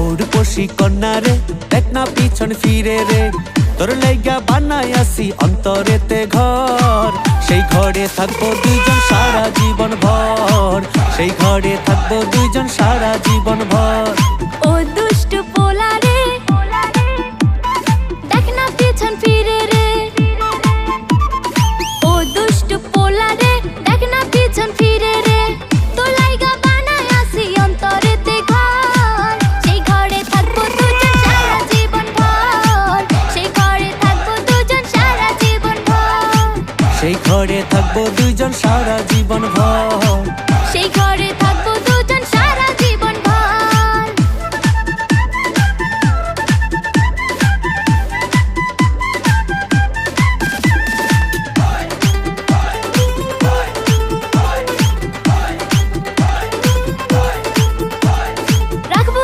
উর্বশী কন্যা রে, দেখ না পিছন ফিরে রে। তোর লাইগা বানাই আসি অন্তরেতে ঘর, সেই ঘরে থাকবো দুইজন সারা জীবন ভর, সেই ঘরে থাকবো দুইজন সারা জীবন ভর। ও দুষ্টু পোলা রে, দেখ না পিছন ফিরে রে। ও দুষ্টু পোলা রে, দেখ না পিছন ফিরে রে। তোর লাইগা বানাই আসি অন্তরেতে ঘর, সেই ঘরে থাকবো দুজন সারা জীবন ভর, সেই ঘরে থাকবো দুজন সারা জীবন ভর, সেই ঘরে থাকবো দুইজন সারা জীবন ভর, সেই ঘরে